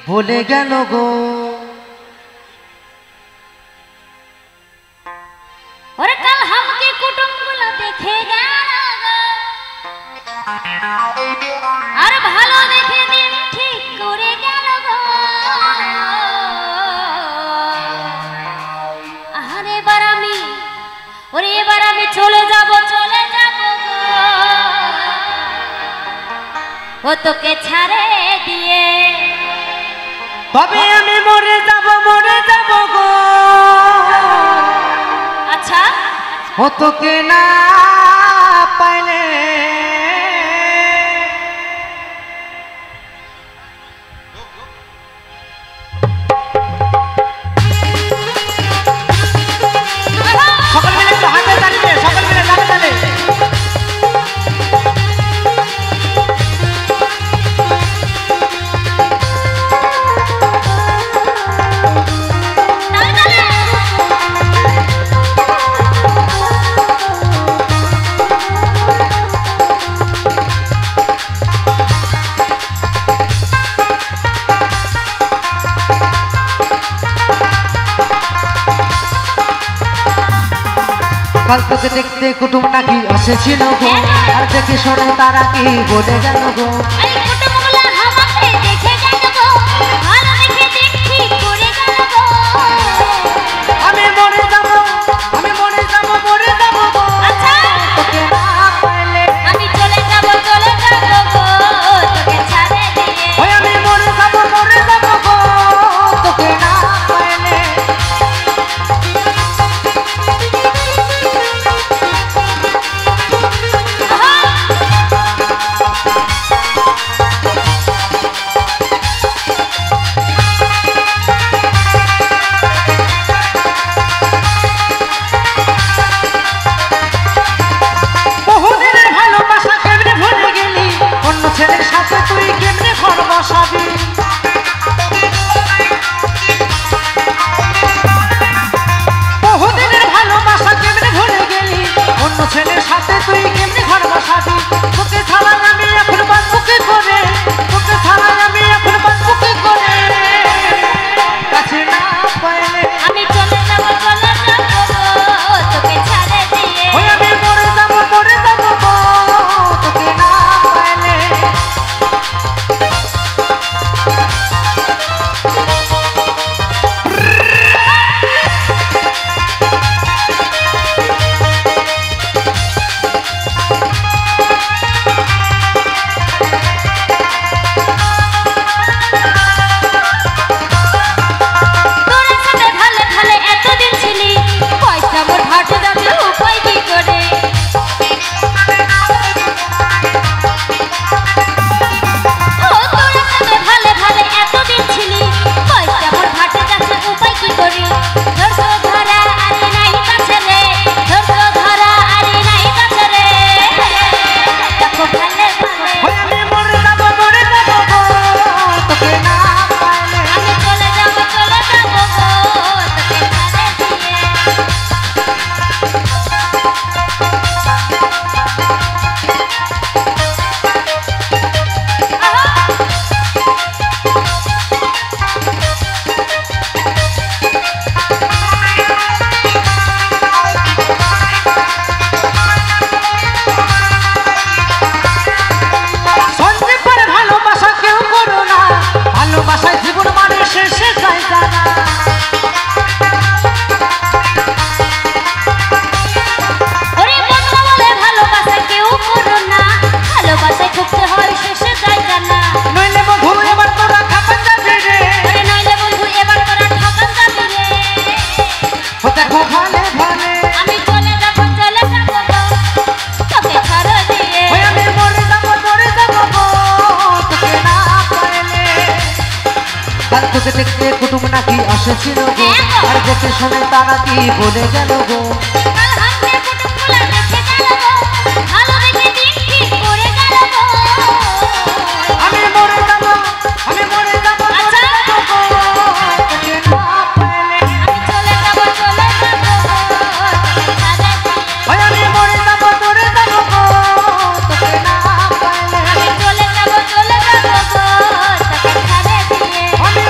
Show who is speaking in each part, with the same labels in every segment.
Speaker 1: ভুলে গেল গো।
Speaker 2: ওরে কাল হামকে কুটুমগুলো দেখে গেল গো, আর ভালো দেখে দিন ঠিক করে গেল গো। আর এবার আমি, ওরে এবার আমি চলে যাব গো, ও তোকে ছাড়ে দিয়ে।
Speaker 1: তবে আমি মরে যাব গো।
Speaker 2: আচ্ছা,
Speaker 1: ও তোকে না পাইলে সকল মিলে একটু হাতে তালি দে, সকল মিলে তালি তালি। কাল তোকে দেখতে কুটুম নাকি এসেছিল গো, আর দেখে শোনে তারা কি বলে গেল গো। আমি মরে যাব গো, তোকে না পাইলে।
Speaker 2: আমি চলে যাব গো, তোকে ছাড়ে দিয়ে।
Speaker 1: ওই আমি মরে যাব গো, তোকে না পাইলে। বহুদিনের ভালোবাসা কেমনে ভুলে গেলি, অন্য ছেলের সাথে তুই কেমনে ঘর বসাবি। বহুদিনের ভালোবাসা কেমনে ভুলে গেলি, অন্য ছেলের সাথে তুই কেমনে ঘর বসাবি। তোকে ছাড়া আমি এখন বাঁচবো কি করে, তোকে ছাড়া আমি এখন বাঁচবো কি করে। কাছে না পাইলে
Speaker 2: আমি চলে যাব গো, তোকে ছাড়ে দিয়ে।
Speaker 1: ওই আমি মরে যাব গো, তোকে না পাইলে।
Speaker 2: তোর সাথে ভালে ভালে এতদিন ছিলি, পয়সা মোর হাটে যাবে উপায় কি করে। ও তোর সাথে ভালে ভালে এতদিন ছিলি, পয়সা মোর হাটে যাবে উপায় কি করে। ধরছো ধরা আরে নাই কাছে রে, ধরছো ধরা আরে নাই কাছে রে। দেখো ভালে ভালে
Speaker 1: ওই আমি মরে যাব গো, তোকে না পাইলে।
Speaker 2: আমি চলে যাব গো, তোকে ছাড়ে দিয়ে।
Speaker 1: সঞ্জীব করে ভালোবাসা কেউ করো না, ভালোবাসায় জীবন মানে শেষে যায় জানা।
Speaker 2: ওরে বন্ধু বলে ভালোবাসা কেউ করো না, ভালোবাসায় ঠকতে হয় শেষে যায় জানা।
Speaker 1: নইলে বন্ধু এবার তোরা খাপন যাবি রে।
Speaker 2: ওরে নইলে বন্ধু এবার তোরা ঠকান যাবি রে।
Speaker 1: ও দেখো ভালে ভালে
Speaker 2: আমি চলে যাব গো, তোকে ছাড়ে দিয়ে।
Speaker 1: ওই আমি মরে যাব গো, তোকে না পাইলে। কাল তোকে দেখতে কুটুম নাকি এসেছিল গো, আর দেখে শোনে তারা কি বলে গেল গো।
Speaker 2: কাল হামকে কুটুমগুলো দেখে গেল গো, ভালো দেখে দিন ঠিক করে গেল গো।
Speaker 1: আমি মরে যাব গো, তোকে না পাইলে।
Speaker 2: আমি চলে যাব গো, তোকে ছাড়ে দিয়ে।
Speaker 1: ওই আমি মরে যাব গো, তোকে না পাইলে।
Speaker 2: আমি চলে যাব গো, তোকে ছাড়ে দিয়ে।
Speaker 1: আমি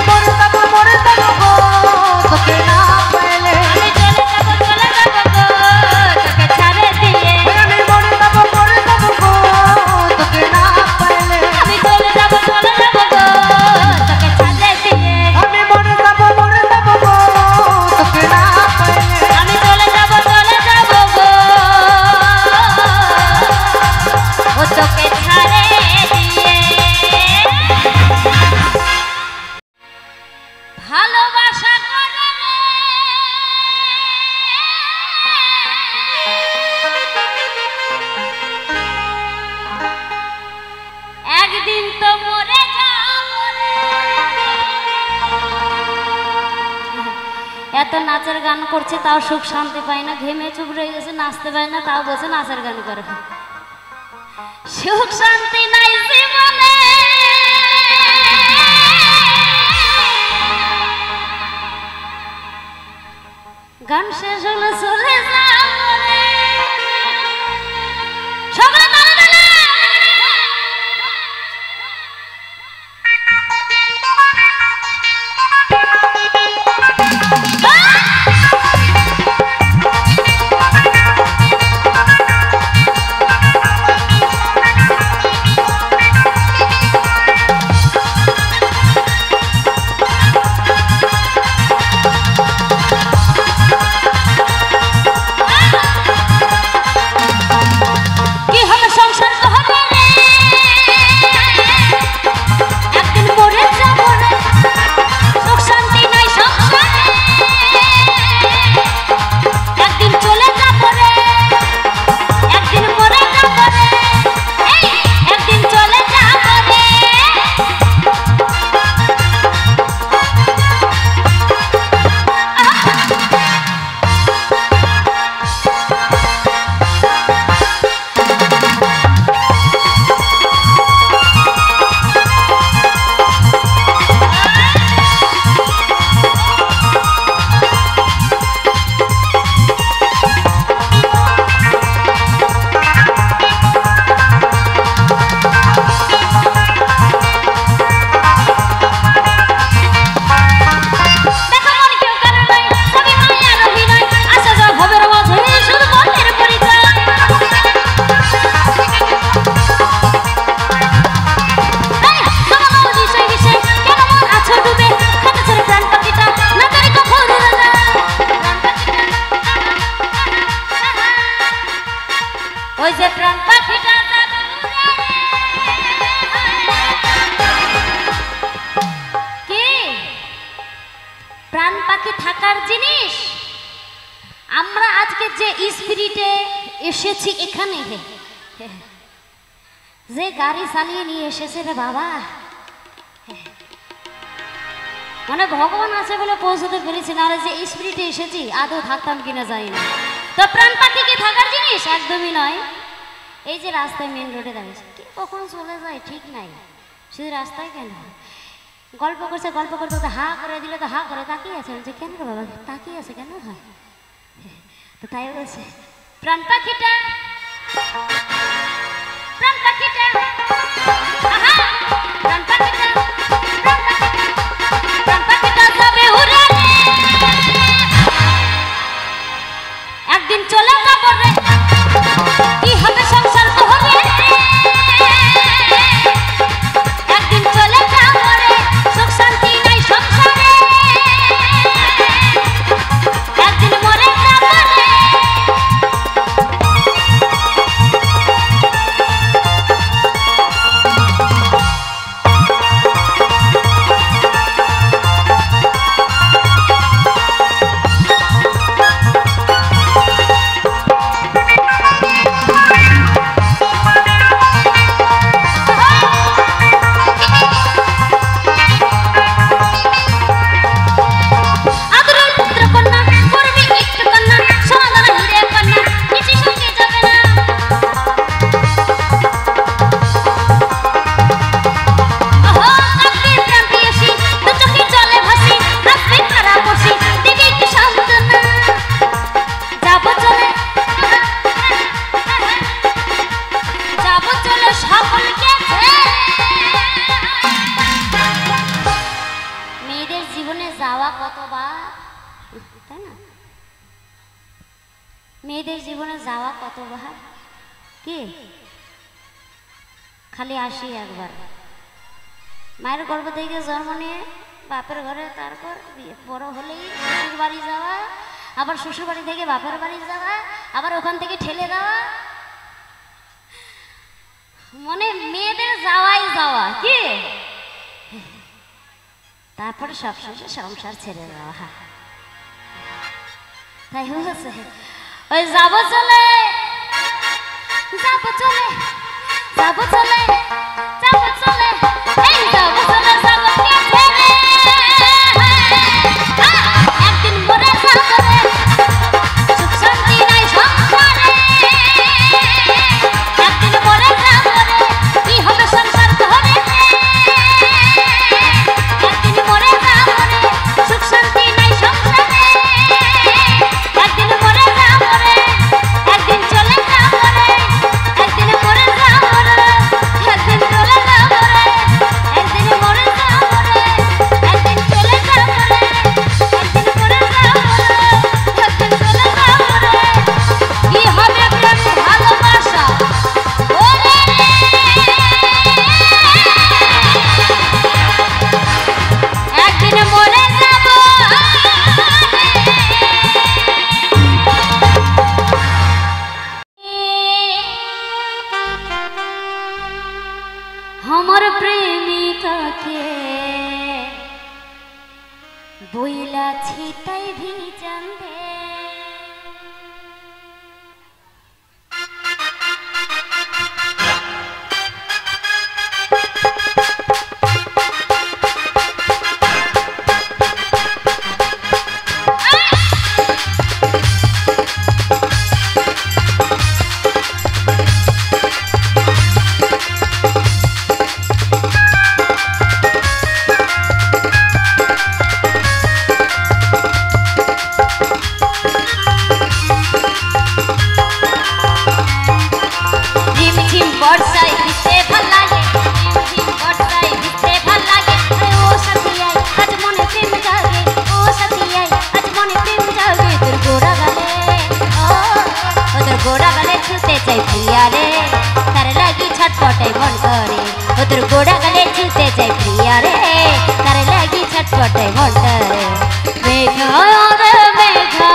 Speaker 2: এত নাচের গান করছে তাও সুখ শান্তি পায় না, ঘেমে চুপ রয়ে গেছে, নাচতে পায় না, তাও বসে নাচের গান করে। সুখ শান্তি নাই জীবনে, গান শেষ হলে চলে যাবে। সবাই তালে তালে। প্রাণ পাখি থাকার জিনিস। আমরা আজকে যে স্পিরিটে এসেছি এখানে, যে গাড়ি চালিয়ে নিয়ে এসেছে রে বাবা, মানে ভগবান আছে বলে পৌঁছতে পেরেছি, না যে স্পিরিটে এসেছি আদৌ থাকতাম কিনা জানি না। তো প্রাণ পাখি কি থাকার জিনিস? একদমই নয়। এই যে রাস্তায় মেন রোডে দাঁড়িয়েছে, কি কখন চলে যায় ঠিক নাই, শুধু রাস্তায় কেন গল্প করছে, গল্প করতে করতে হা করে দিলে তো হা করে তাকিয়ে আছে, বলছে কেন রে বাবা তাকিয়ে আছে কেন হয়? তো তাই বলছে প্রাণ পাখিটা, প্রাণ পাখিটা, প্রাণ পাখিটা, প্রাণ পাখিটা যাবে উড়ে, একদিন চলে যাবো রে, কি হবে সংসার তো হবে, একদিন চলে যাবো রে, সুখ শান্তি নাই সংসারে, একদিন মরে যাবো রে। মেয়েদের জীবনে যাওয়া কতবার, কি খালি আসি একবার, মায়ের গর্ভ থেকে জন্ম নিয়ে বাপের ঘরে, তারপর বড় হলেই শ্বশুর বাড়ি যাওয়া, আবার শ্বশুর বাড়ি থেকে বাপের বাড়ি যাওয়া, আবার ওখান থেকে ঠেলে দেওয়া, মানে মেয়েদের যাওয়াই যাওয়া, কি তারপর সব শেষে সংসার ছেড়ে দেওয়া। তাই হয়েছে ওই যাবো চলে, যাবো চলে, যাবো চলে, যাবো চলে, এই যাবো চলে, যাবো কে ছেড়ে, একদিন মরে বইলা ছিটাই ভিজান দে বর্ষায় ভিজতে ভাল লাগে বর্ষায় ভিজতে ভাল লাগে ও সাথী আই আজ মনে প্রেম জাগে ও সাথী আই আজ মনে প্রেম জাগে তোর গোড়া গালে ও তোর গোড়া গালে ছুতে চাই প্রিয়া রে তার লাগি ছটপটাই মন করে ও তোর গোড়া গালে ছুতে চাই প্রিয়া রে তার লাগি ছটপটাই মন করে মেঘা রে মেঘা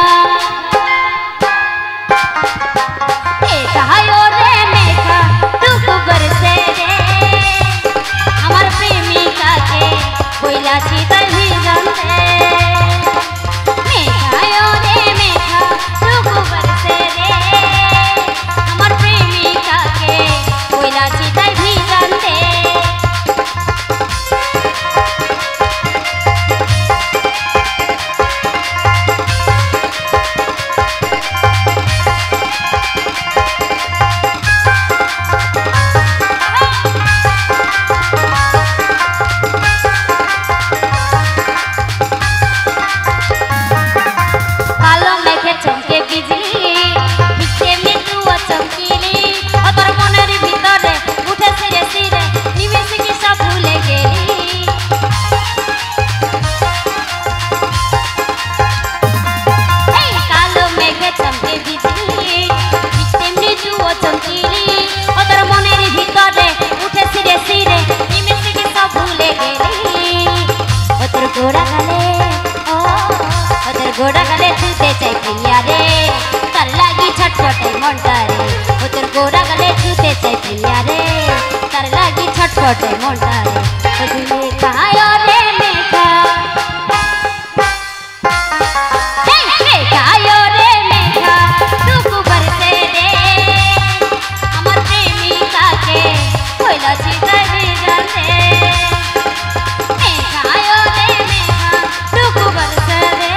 Speaker 2: গোড়া গালে ছুতে চাই প্রিয়া রে তার লাগি ছটপটাই মনটা রে ও তোর গোড়া গালে ছুতে চাই প্রিয়া রে তার লাগি ছটপটাই মনটা রে ও তুমি কায় রে মেঘা কায় রে মেঘা টুকু বরসে রে আমার প্রেমিকাকে কইলা চিতাই ভিজান রে কায় রে মেঘা টুকু বরসে রে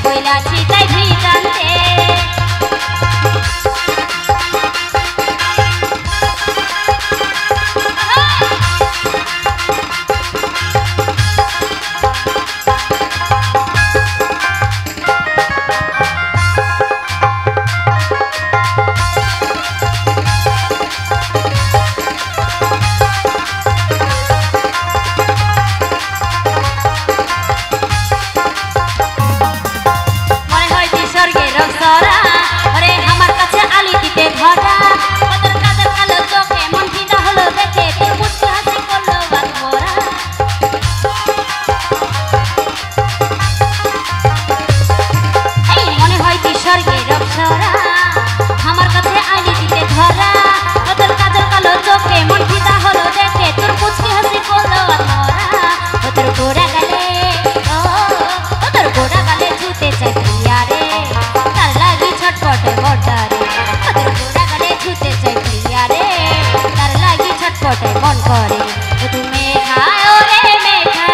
Speaker 2: কইলা চিতাই ভিজান দে মন করে তুমি খায় রে মেঘা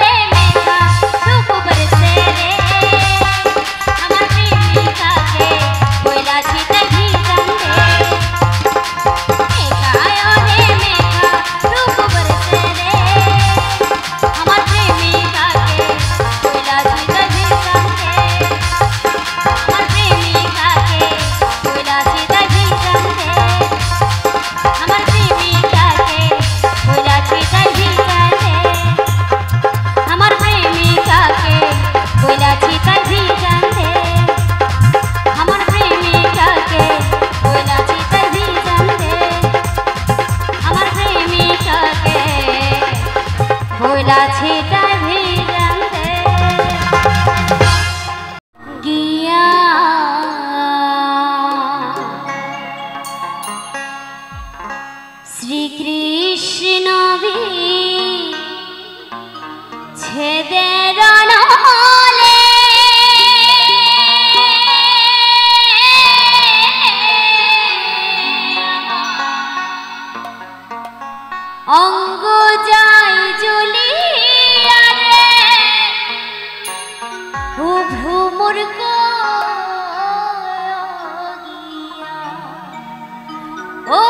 Speaker 2: রে মেঘা টুকু বরসে রে আমার প্রেমিকাকে কইলা চিতাই ভিজান দে রে মেঘা টুকু বরসে রে আমার প্রেমিকাকে কইলা চিতাই ভিজান দে আমার প্রেমিকাকে কইলা চিতাই ভিজান দে শ্রীকৃষ্ণ ছেদের নলে অঙ্গ যাই জ্বলিয়া রে ও ভ্রমর ও